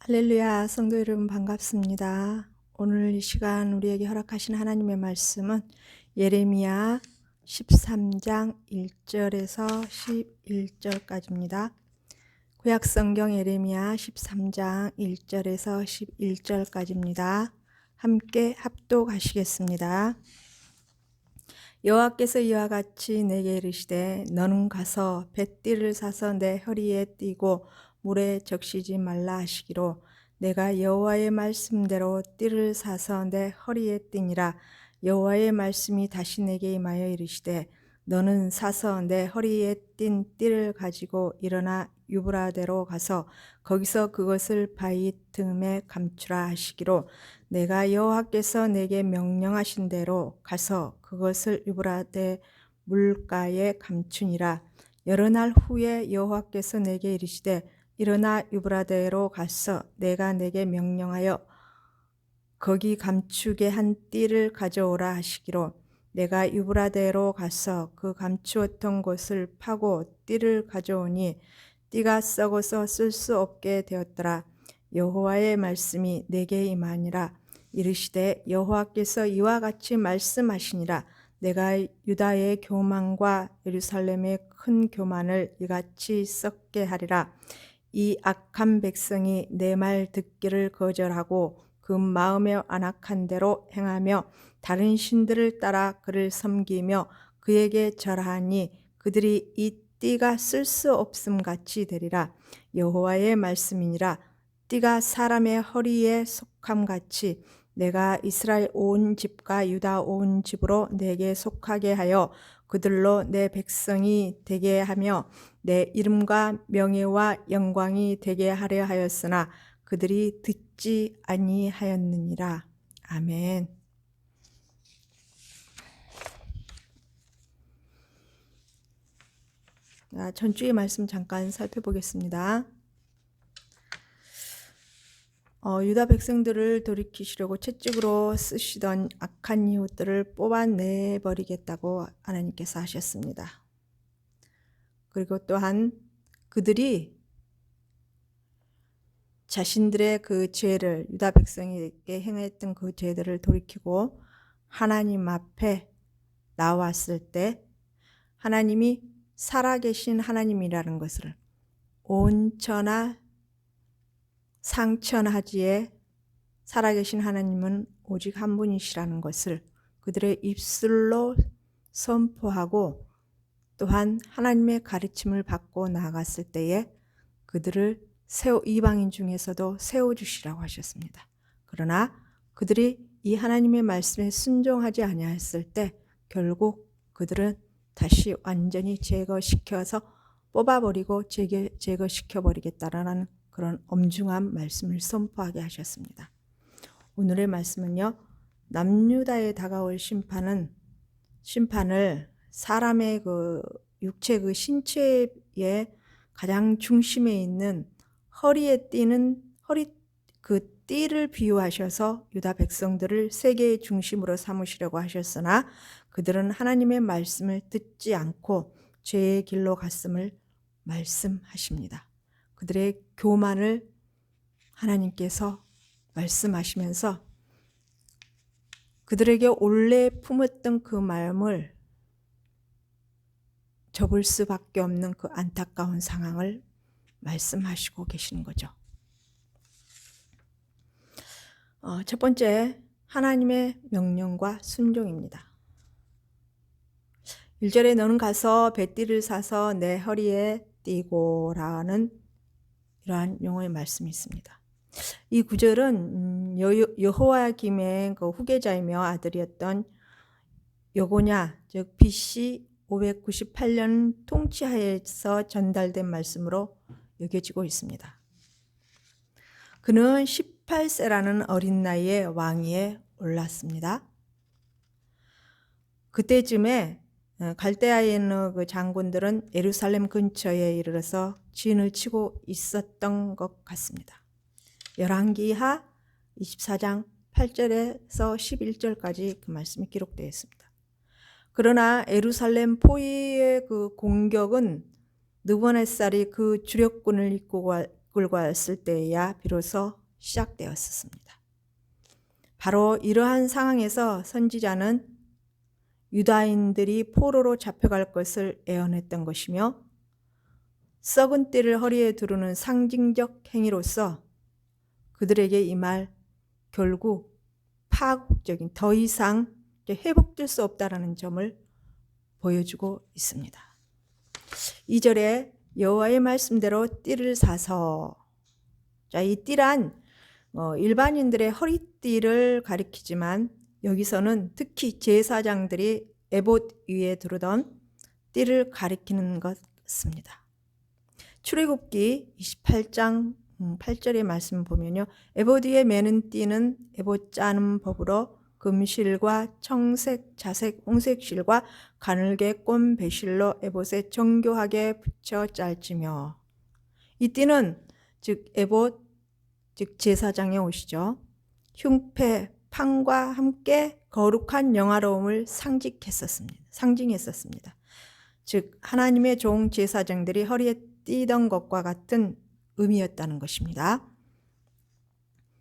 할렐루야, 성도 여러분 반갑습니다. 오늘 이 시간 우리에게 허락하신 하나님의 말씀은 예레미야 13장 1절에서 11절까지입니다. 구약성경 예레미야 13장 1절에서 11절까지입니다. 함께 합독하시겠습니다. 여호와께서 이와 같이 내게 이르시되 너는 가서 뱃띠를 사서 내 허리에 띠고 물에 적시지 말라 하시기로 내가 여호와의 말씀대로 띠를 사서 내 허리에 띠니라. 여호와의 말씀이 다시 내게 임하여 이르시되 너는 사서 내 허리에 띈 띠를 가지고 일어나 유브라데로 가서 거기서 그것을 바위 틈에 감추라 하시기로 내가 여호와께서 내게 명령하신 대로 가서 그것을 유브라데 물가에 감추니라. 여러 날 후에 여호와께서 내게 이르시되 일어나 유브라데로 가서 내가 내게 명령하여 거기 감추게 한 띠를 가져오라 하시기로 내가 유브라데로 가서 그 감추었던 곳을 파고 띠를 가져오니 띠가 썩어서 쓸 수 없게 되었더라. 여호와의 말씀이 내게 임하니라. 이르시되 여호와께서 이와 같이 말씀하시니라. 내가 유다의 교만과 예루살렘의 큰 교만을 이같이 썩게 하리라. 이 악한 백성이 내 말 듣기를 거절하고 그 마음에 안악한 대로 행하며 다른 신들을 따라 그를 섬기며 그에게 절하니 그들이 이 띠가 쓸 수 없음 같이 되리라. 여호와의 말씀이니라. 띠가 사람의 허리에 속함 같이 내가 이스라엘 온 집과 유다 온 집으로 내게 속하게 하여 그들로 내 백성이 되게 하며 내 이름과 명예와 영광이 되게 하려 하였으나 그들이 듣지 아니하였느니라. 아멘. 전주의 말씀 잠깐 살펴보겠습니다. 유다 백성들을 돌이키시려고 채찍으로 쓰시던 악한 이웃들을 뽑아내버리겠다고 하나님께서 하셨습니다. 그리고 또한 그들이 자신들의 그 죄를 유다 백성에게 행했던 그 죄들을 돌이키고 하나님 앞에 나왔을 때 하나님이 살아계신 하나님이라는 것을 온천하 상천하지에 살아계신 하나님은 오직 한 분이시라는 것을 그들의 입술로 선포하고 또한 하나님의 가르침을 받고 나아갔을 때에 그들을 이방인 중에서도 세워주시라고 하셨습니다. 그러나 그들이 이 하나님의 말씀에 순종하지 아니하였을 때 결국 그들은 다시 완전히 제거시켜서 뽑아버리고 제거시켜버리겠다라는 그런 엄중한 말씀을 선포하게 하셨습니다. 오늘의 말씀은요. 남유다에 다가올 심판을 사람의 그 육체 그 신체의 가장 중심에 있는 허리에 띠는 그 띠를 비유하셔서 유다 백성들을 세계의 중심으로 삼으시려고 하셨으나 그들은 하나님의 말씀을 듣지 않고 죄의 길로 갔음을 말씀하십니다. 그들의 교만을 하나님께서 말씀하시면서 그들에게 원래 품었던 그 마음을 접을 수밖에 없는 그 안타까운 상황을 말씀하시고 계시는 거죠. 첫 번째, 하나님의 명령과 순종입니다. 1절에 너는 가서 뱃띠를 사서 내 허리에 띠고 라는 이러한 용어의 말씀이 있습니다. 이 구절은 여호야김의 그 후계자이며 아들이었던 여고냐, 즉 BC 598년 통치하에서 전달된 말씀으로 여겨지고 있습니다. 그는 18세라는 어린 나이에 왕위에 올랐습니다. 그때쯤에 갈대아에 있는 그 장군들은 예루살렘 근처에 이르러서 진을 치고 있었던 것 같습니다. 열왕기하 24장 8절에서 11절까지 그 말씀이 기록되어 있습니다. 그러나 예루살렘 포위의 그 공격은 느부갓네살이 그 주력군을 이끌고 끌고 왔을 때야 비로소 시작되었습니다. 바로 이러한 상황에서 선지자는 유다인들이 포로로 잡혀갈 것을 예언했던 것이며 썩은 띠를 허리에 두르는 상징적 행위로서 그들에게 이 말 결국 파국적인 더 이상 회복될 수 없다라는 점을 보여주고 있습니다. 2절에 여호와의 말씀대로 띠를 사서, 자, 이 띠란 일반인들의 허리띠를 가리키지만 여기서는 특히 제사장들이 에봇 위에 두르던 띠를 가리키는 것 같습니다. 출애굽기 28장 8절의 말씀 보면요, 에봇 위에 매는 띠는 에봇 짜는 법으로 금실과 청색, 자색, 홍색 실과 가늘게 꼰 배실로 에봇에 정교하게 붙여 짤지며, 이 띠는 즉 에봇, 즉 제사장의 옷이죠. 흉패, 판과 함께 거룩한 영화로움을 상징했었습니다. 즉 하나님의 종 제사장들이 허리에 띠던 것과 같은 의미였다는 것입니다.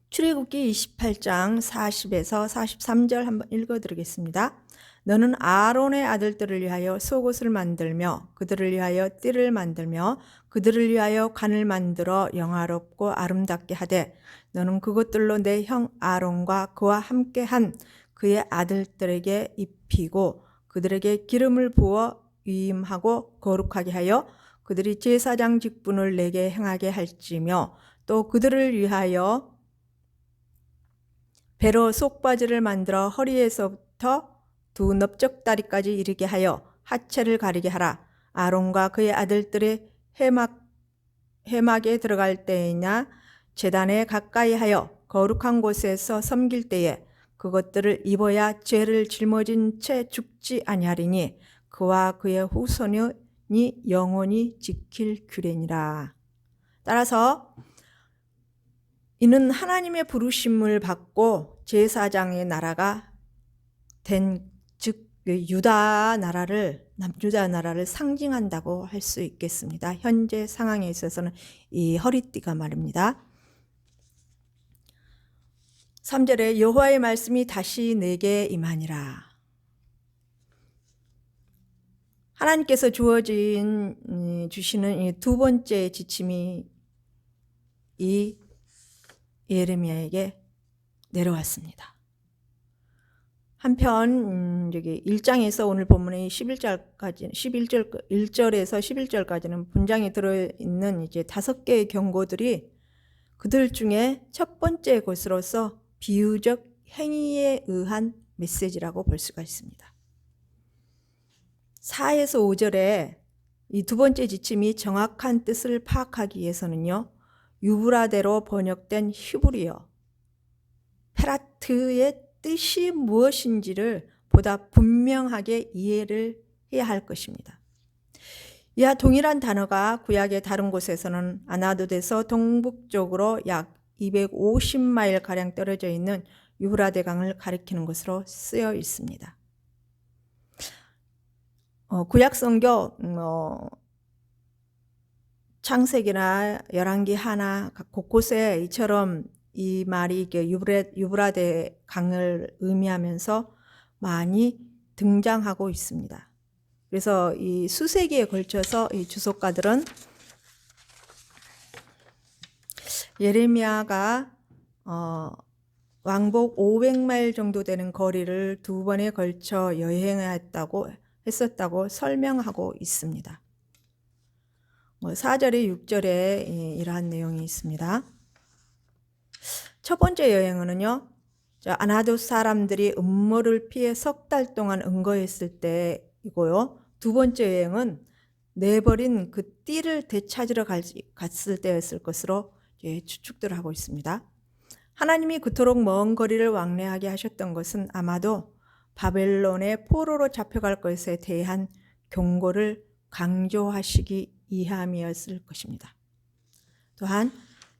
출애굽기 28장 40에서 43절 한번 읽어드리겠습니다. 너는 아론의 아들들을 위하여 속옷을 만들며 그들을 위하여 띠를 만들며 그들을 위하여 관을 만들어 영화롭고 아름답게 하되 너는 그것들로 내 형 아론과 그와 함께한 그의 아들들에게 입히고 그들에게 기름을 부어 위임하고 거룩하게 하여 그들이 제사장 직분을 내게 행하게 할지며 또 그들을 위하여 배로 속바지를 만들어 허리에서부터 두 넓적다리까지 이르게 하여 하체를 가리게 하라. 아론과 그의 아들들의 회막에 들어갈 때이나 제단에 가까이 하여 거룩한 곳에서 섬길 때에 그것들을 입어야 죄를 짊어진 채 죽지 아니하리니 그와 그의 후손이 영원히 지킬 규례니라. 따라서 이는 하나님의 부르심을 받고 제사장의 나라가 된, 즉 유다 나라를 상징한다고 할 수 있겠습니다. 현재 상황에 있어서는 이 허리띠가 말입니다. 3절에 여호와의 말씀이 다시 내게 임하니라. 하나님께서 주시는 이 두 번째 지침이 이 예레미야에게 내려왔습니다. 한편 여기 1장에서 오늘 본문의 1절에서 11절까지는 분장에 들어있는 이제 5개의 경고들이 그들 중에 첫 번째 것으로서 비유적 행위에 의한 메시지라고 볼 수가 있습니다. 4에서 5절에 이 두 번째 지침이 정확한 뜻을 파악하기 위해서는요, 유브라데로 번역된 히브리어 페라트의 뜻이 무엇인지를 보다 분명하게 이해를 해야 할 것입니다. 이와 동일한 단어가 구약의 다른 곳에서는 아나돗에서 동북쪽으로 약 250마일가량 떨어져 있는 유브라데 강을 가리키는 것으로 쓰여 있습니다. 구약 성경 창세기나 열왕기 하나 곳곳에 이처럼 이 말이 유브라데 강을 의미하면서 많이 등장하고 있습니다. 그래서 이 수세기에 걸쳐서 이 주석가들은 예레미야가 왕복 500마일 정도 되는 거리를 두 번에 걸쳐 했었다고 설명하고 있습니다. 4절에 6절에 이러한 내용이 있습니다. 첫 번째 여행은요, 아나돗 사람들이 음모를 피해 석 달 동안 은거했을 때이고요. 두 번째 여행은 내버린 그 띠를 되찾으러 갔을 때였을 것으로 추측들 하고 있습니다. 하나님이 그토록 먼 거리를 왕래하게 하셨던 것은 아마도 바벨론의 포로로 잡혀갈 것에 대한 경고를 강조하시기 위함이었을 것입니다. 또한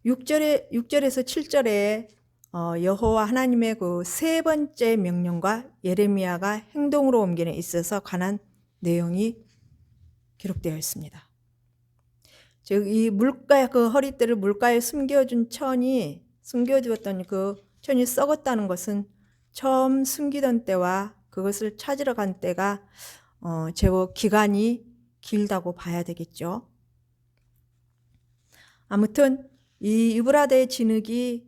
6절에서 7절에 여호와 하나님의 그 세 번째 명령과 예레미야가 행동으로 옮기는 있어서 관한 내용이 기록되어 있습니다. 즉 이 물가에 그 허리띠를 물가에 숨겨두었던 그 천이 썩었다는 것은 처음 숨기던 때와 그것을 찾으러 간 때가 제법 기간이 길다고 봐야 되겠죠. 아무튼 이 유브라데 진흙이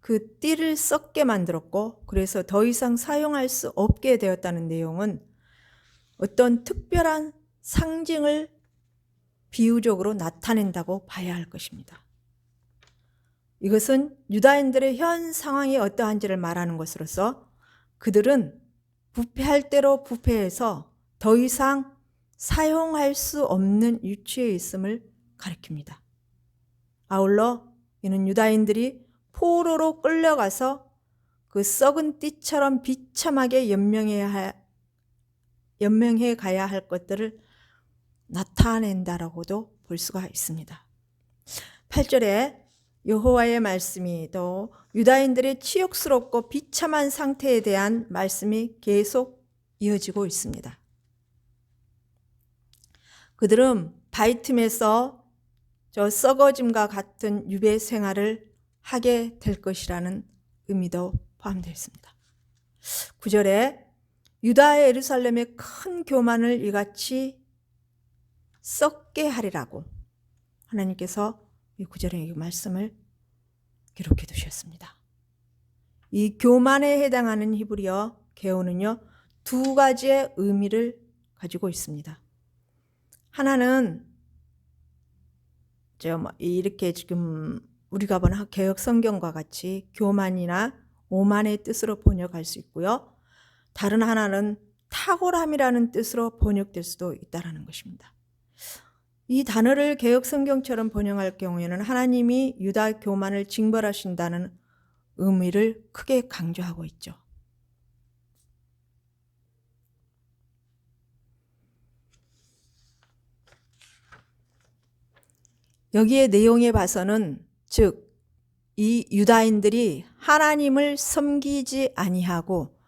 그 띠를 썩게 만들었고 그래서 더 이상 사용할 수 없게 되었다는 내용은 어떤 특별한 상징을 비유적으로 나타낸다고 봐야 할 것입니다. 이것은 유다인들의 현 상황이 어떠한지를 말하는 것으로서 그들은 부패할 대로 부패해서 더 이상 사용할 수 없는 위치에 있음을 가리킵니다. 아울러 이는 유다인들이 포로로 끌려가서 그 썩은 띠처럼 비참하게 연명해 가야 할 것들을 나타낸다라고도 볼 수가 있습니다. 8절에 여호와의 말씀이 또 유다인들의 치욕스럽고 비참한 상태에 대한 말씀이 계속 이어지고 있습니다. 그들은 바위 틈에서 저 썩어짐과 같은 유배 생활을 하게 될 것이라는 의미도 포함되어 있습니다. 9절에 유다의 예루살렘의 큰 교만을 이같이 썩게 하리라고 하나님께서 이 9절의 이 말씀을 기록해 두셨습니다. 이 교만에 해당하는 히브리어 개어는요, 두 가지의 의미를 가지고 있습니다. 하나는 이렇게 지금 우리가 보는 개역 성경과 같이 교만이나 오만의 뜻으로 번역할 수 있고요. 다른 하나는 탁월함이라는 뜻으로 번역될 수도 있다는 것입니다. 이 단어를 개역 성경처럼 번역할 경우에는 하나님이 유다 교만을 징벌하신다는 의미를 크게 강조하고 있죠. 여기에 내용에 봐서는 즉 이 유다인들이 하나님을 섬기지 아니하고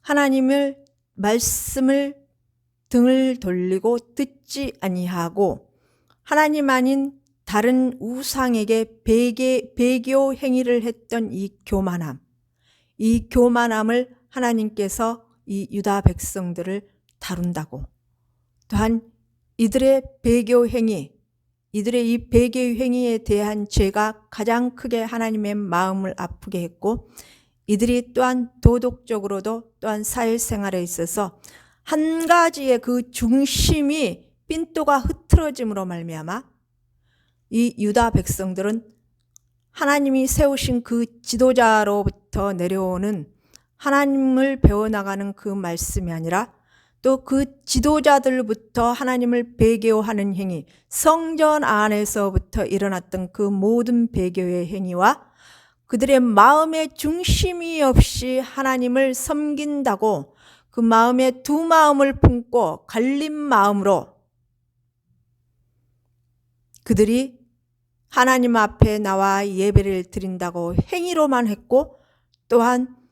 하나님을 말씀을 등을 돌리고 듣지 아니하고 하나님 아닌 다른 우상에게 배교 행위를 했던 이 교만함을 하나님께서 이 유다 백성들을 다룬다고, 또한 이들의 배교 행위, 이들의 이 배교 행위에 대한 죄가 가장 크게 하나님의 마음을 아프게 했고 이들이 또한 도덕적으로도 또한 사회생활에 있어서 한 가지의 그 중심이 핀도가 흐트러짐으로 말미암아 이 유다 백성들은 하나님이 세우신 그 지도자로부터 내려오는 하나님을 배워나가는 그 말씀이 아니라 또 그 지도자들부터 하나님을 배교하는 행위, 성전 안에서부터 일어났던 그 모든 배교의 행위와 그들의 마음의 중심이 없이 하나님을 섬긴다고 그 마음에 두 마음을 품고 갈린 마음으로 그들이 하나님 앞에 나와 예배를 드린다고 행위로만 했고 또한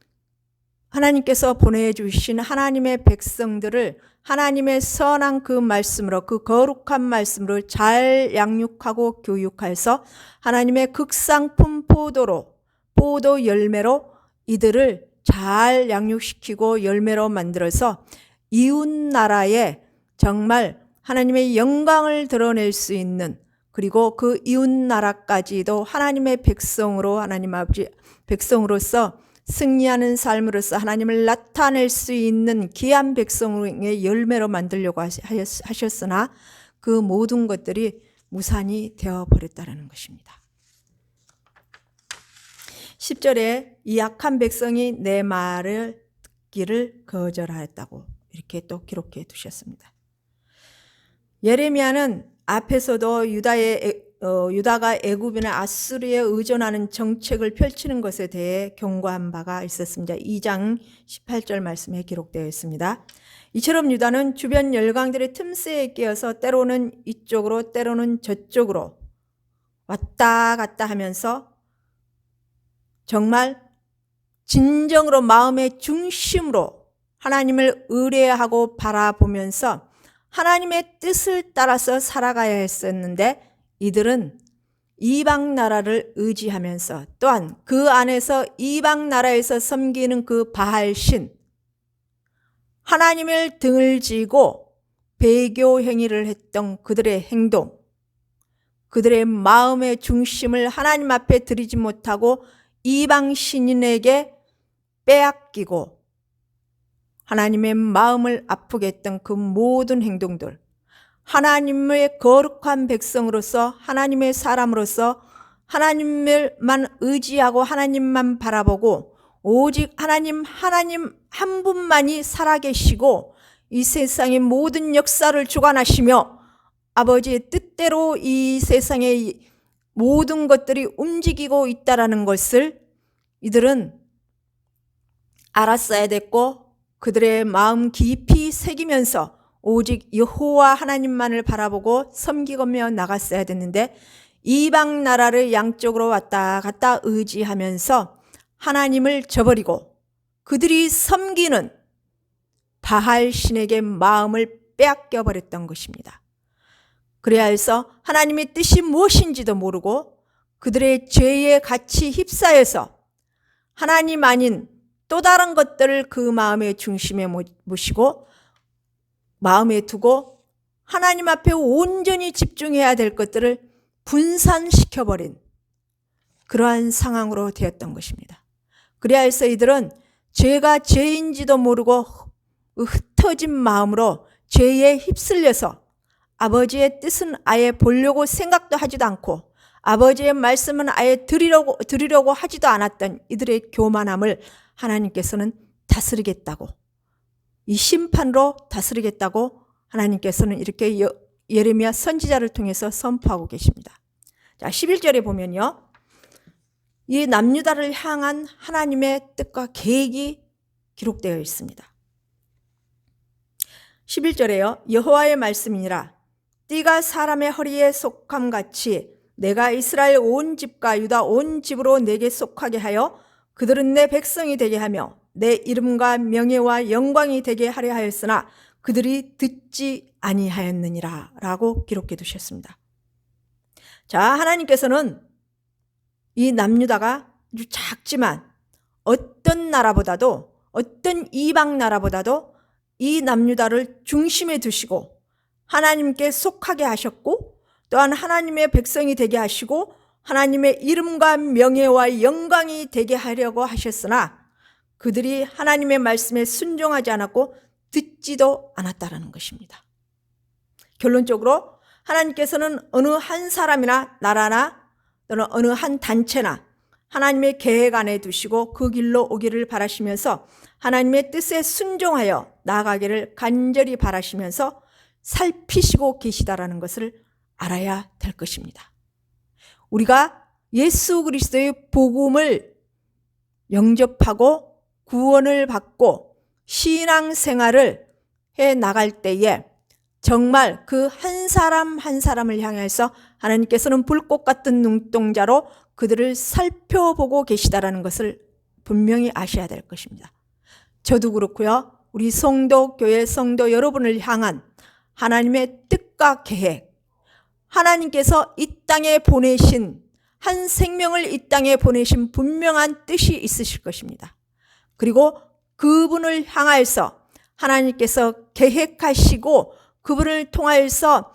하나님께서 보내주신 하나님의 백성들을 하나님의 선한 그 말씀으로 그 거룩한 말씀으로 잘 양육하고 교육해서 하나님의 극상품 포도 열매로 이들을 잘 양육시키고 열매로 만들어서 이웃 나라에 정말 하나님의 영광을 드러낼 수 있는 그리고 그 이웃 나라까지도 하나님의 백성으로 하나님 아버지 백성으로서 승리하는 삶으로서 하나님을 나타낼 수 있는 귀한 백성의 열매로 만들려고 하셨으나 그 모든 것들이 무산이 되어버렸다는 것입니다. 10절에 이 악한 백성이 내 말을 듣기를 거절하였다고 이렇게 또 기록해 두셨습니다. 예레미야는 앞에서도 유다가 애굽이나 아수르에 의존하는 정책을 펼치는 것에 대해 경고한 바가 있었습니다. 2장 18절 말씀에 기록되어 있습니다. 이처럼 유다는 주변 열강들의 틈새에 끼어서 때로는 이쪽으로 때로는 저쪽으로 왔다 갔다 하면서 정말 진정으로 마음의 중심으로 하나님을 의뢰하고 바라보면서 하나님의 뜻을 따라서 살아가야 했었는데 이들은 이방 나라를 의지하면서 또한 그 안에서 이방 나라에서 섬기는 그 바알신, 하나님을 등을 지고 배교 행위를 했던 그들의 행동, 그들의 마음의 중심을 하나님 앞에 드리지 못하고 이방 신인에게 빼앗기고 하나님의 마음을 아프게 했던 그 모든 행동들, 하나님의 거룩한 백성으로서 하나님의 사람으로서 하나님을만 의지하고 하나님만 바라보고 오직 하나님 한 분만이 살아계시고 이 세상의 모든 역사를 주관하시며 아버지의 뜻대로 이 세상의 모든 것들이 움직이고 있다라는 것을 이들은 알았어야 됐고 그들의 마음 깊이 새기면서 오직 여호와 하나님만을 바라보고 섬기며 나갔어야 됐는데 이방 나라를 양쪽으로 왔다 갔다 의지하면서 하나님을 저버리고 그들이 섬기는 바알 신에게 마음을 빼앗겨 버렸던 것입니다. 그래야 해서 하나님의 뜻이 무엇인지도 모르고 그들의 죄에 같이 휩싸여서 하나님 아닌 또 다른 것들을 그 마음의 중심에 모시고 마음에 두고 하나님 앞에 온전히 집중해야 될 것들을 분산시켜버린 그러한 상황으로 되었던 것입니다. 그래야 해서 이들은 죄가 죄인지도 모르고 흩어진 마음으로 죄에 휩쓸려서 아버지의 뜻은 아예 보려고 생각도 하지도 않고 아버지의 말씀은 아예 들으려고 하지도 않았던 이들의 교만함을 하나님께서는 다스리겠다고, 이 심판으로 다스리겠다고 하나님께서는 이렇게 예레미야 선지자를 통해서 선포하고 계십니다. 자, 11절에 보면요, 이 남유다를 향한 하나님의 뜻과 계획이 기록되어 있습니다. 11절에요. 여호와의 말씀이니라. 띠가 사람의 허리에 속함같이 내가 이스라엘 온 집과 유다 온 집으로 내게 속하게 하여 그들은 내 백성이 되게 하며 내 이름과 명예와 영광이 되게 하려 하였으나 그들이 듣지 아니하였느니라 라고 기록해 두셨습니다. 자, 하나님께서는 이 남유다가 아주 작지만 어떤 나라보다도 어떤 이방 나라보다도 이 남유다를 중심에 두시고 하나님께 속하게 하셨고 또한 하나님의 백성이 되게 하시고 하나님의 이름과 명예와 영광이 되게 하려고 하셨으나 그들이 하나님의 말씀에 순종하지 않았고 듣지도 않았다라는 것입니다. 결론적으로 하나님께서는 어느 한 사람이나 나라나 또는 어느 한 단체나 하나님의 계획 안에 두시고 그 길로 오기를 바라시면서 하나님의 뜻에 순종하여 나아가기를 간절히 바라시면서 살피시고 계시다라는 것을 알아야 될 것입니다. 우리가 예수 그리스도의 복음을 영접하고 구원을 받고 신앙생활을 해 나갈 때에 정말 그 한 사람 한 사람을 향해서 하나님께서는 불꽃 같은 눈동자로 그들을 살펴보고 계시다라는 것을 분명히 아셔야 될 것입니다. 저도 그렇고요. 우리 성도, 교회 성도 여러분을 향한 하나님의 뜻과 계획, 하나님께서 이 땅에 보내신 한 생명을 이 땅에 보내신 분명한 뜻이 있으실 것입니다. 그리고 그분을 향하여서 하나님께서 계획하시고 그분을 통하여서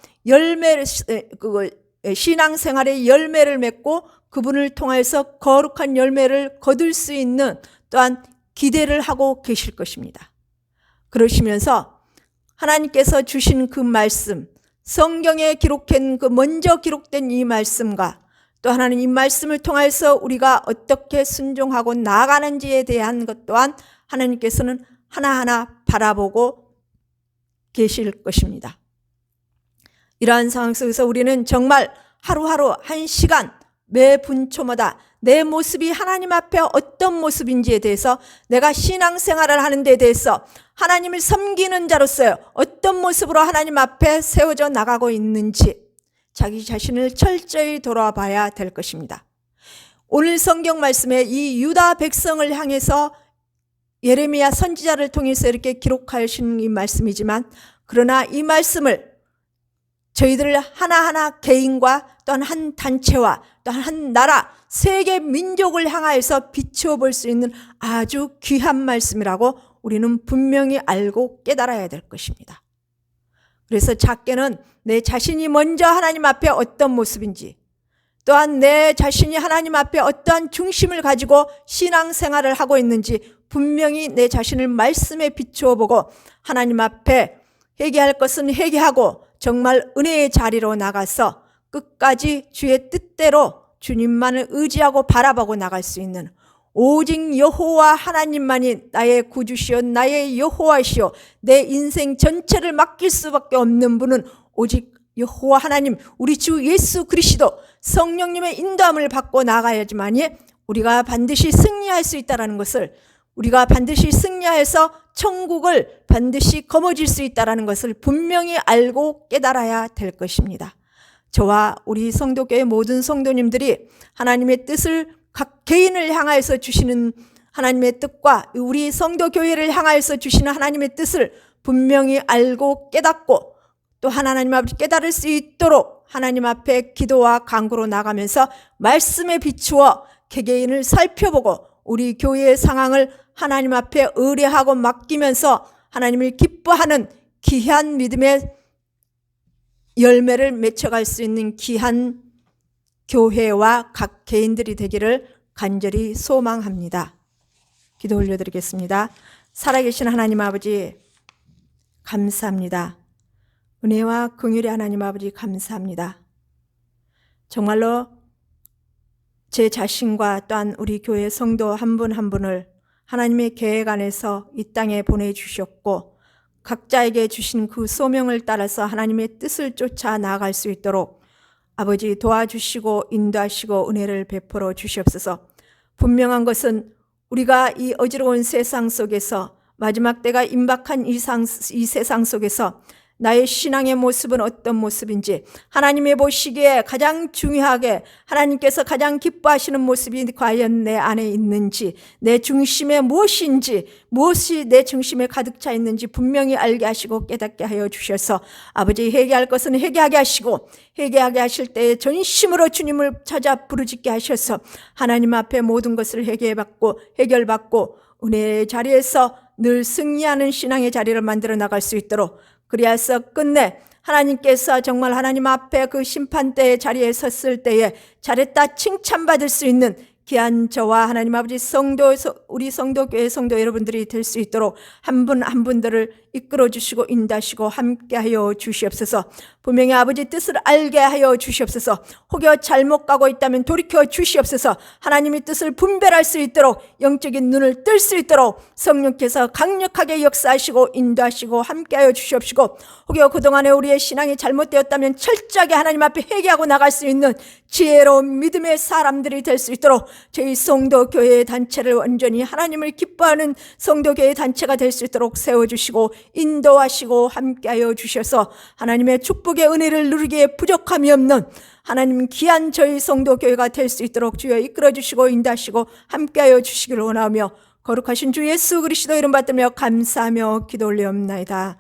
신앙생활의 열매를 맺고 그분을 통하여서 거룩한 열매를 거둘 수 있는 또한 기대를 하고 계실 것입니다. 그러시면서 하나님께서 주신 그 말씀, 성경에 기록한 그 먼저 기록된 이 말씀과 또 하나는 이 말씀을 통해서 우리가 어떻게 순종하고 나아가는지에 대한 것 또한 하나님께서는 하나하나 바라보고 계실 것입니다. 이러한 상황 속에서 우리는 정말 하루하루 한 시간 매 분초마다 내 모습이 하나님 앞에 어떤 모습인지에 대해서 내가 신앙생활을 하는 데 대해서 하나님을 섬기는 자로서 어떤 모습으로 하나님 앞에 세워져 나가고 있는지 자기 자신을 철저히 돌아봐야 될 것입니다. 오늘 성경 말씀에 이 유다 백성을 향해서 예레미야 선지자를 통해서 이렇게 기록하신 이 말씀이지만 그러나 이 말씀을 저희들 하나하나 개인과 또한 한 단체와 또한 한 나라, 세계 민족을 향하여서 비춰볼 수 있는 아주 귀한 말씀이라고 우리는 분명히 알고 깨달아야 될 것입니다. 그래서 작게는 내 자신이 먼저 하나님 앞에 어떤 모습인지, 또한 내 자신이 하나님 앞에 어떠한 중심을 가지고 신앙생활을 하고 있는지 분명히 내 자신을 말씀에 비추어 보고 하나님 앞에 회개할 것은 회개하고 정말 은혜의 자리로 나가서 끝까지 주의 뜻대로 주님만을 의지하고 바라보고 나갈 수 있는, 오직 여호와 하나님만이 나의 구주시요 나의 여호와시요 내 인생 전체를 맡길 수밖에 없는 분은 오직 여호와 하나님, 우리 주 예수 그리스도 성령님의 인도함을 받고 나가야지만이 우리가 반드시 승리할 수 있다는 것을, 우리가 반드시 승리해서 천국을 반드시 거머쥘 수 있다는 것을 분명히 알고 깨달아야 될 것입니다. 저와 우리 성도교회 모든 성도님들이 하나님의 뜻을 각 개인을 향하여서 주시는 하나님의 뜻과 우리 성도교회를 향하여서 주시는 하나님의 뜻을 분명히 알고 깨닫고 또 하나님 아버지 깨달을 수 있도록 하나님 앞에 기도와 간구로 나가면서 말씀에 비추어 개개인을 살펴보고 우리 교회의 상황을 하나님 앞에 의뢰하고 맡기면서 하나님을 기뻐하는 귀한 믿음의 열매를 맺혀갈 수 있는 귀한 교회와 각 개인들이 되기를 간절히 소망합니다. 기도 올려드리겠습니다. 살아계신 하나님 아버지 감사합니다. 은혜와 긍휼의 하나님 아버지 감사합니다. 정말로 제 자신과 또한 우리 교회 성도 한 분 한 분을 하나님의 계획 안에서 이 땅에 보내주셨고 각자에게 주신 그 소명을 따라서 하나님의 뜻을 쫓아 나아갈 수 있도록 아버지 도와주시고 인도하시고 은혜를 베풀어 주시옵소서. 분명한 것은 우리가 이 어지러운 세상 속에서 마지막 때가 임박한 이 세상 속에서 나의 신앙의 모습은 어떤 모습인지 하나님의 보시기에 가장 중요하게 하나님께서 가장 기뻐하시는 모습이 과연 내 안에 있는지, 내 중심에 무엇인지, 무엇이 내 중심에 가득 차 있는지 분명히 알게 하시고 깨닫게 하여 주셔서 아버지 회개할 것은 회개하게 하시고 회개하게 하실 때에 전심으로 주님을 찾아 부르짖게 하셔서 하나님 앞에 모든 것을 회개받고 해결받고 은혜의 자리에서 늘 승리하는 신앙의 자리를 만들어 나갈 수 있도록, 그리하여 끝내 하나님께서 정말 하나님 앞에 그 심판대의 자리에 섰을 때에 잘했다 칭찬받을 수 있는 귀한 저와 하나님 아버지 우리 성도교회 성도 여러분들이 될 수 있도록 한 분 한 분들을 이끌어 주시고 인도하시고 함께하여 주시옵소서. 분명히 아버지 뜻을 알게 하여 주시옵소서. 혹여 잘못 가고 있다면 돌이켜 주시옵소서. 하나님의 뜻을 분별할 수 있도록 영적인 눈을 뜰 수 있도록 성령께서 강력하게 역사하시고 인도하시고 함께하여 주시옵시고, 혹여 그동안에 우리의 신앙이 잘못되었다면 철저하게 하나님 앞에 회개하고 나갈 수 있는 지혜로운 믿음의 사람들이 될 수 있도록 저희 성도교회 단체를 완전히 하나님을 기뻐하는 성도교회 단체가 될 수 있도록 세워주시고 인도하시고 함께하여 주셔서 하나님의 축복의 은혜를 누리기에 부족함이 없는 하나님 귀한 저희 성도교회가 될 수 있도록 주여 이끌어주시고 인도하시고 함께하여 주시기를 원하며 거룩하신 주 예수 그리스도 이름 받들며 감사하며 기도 올리옵나이다.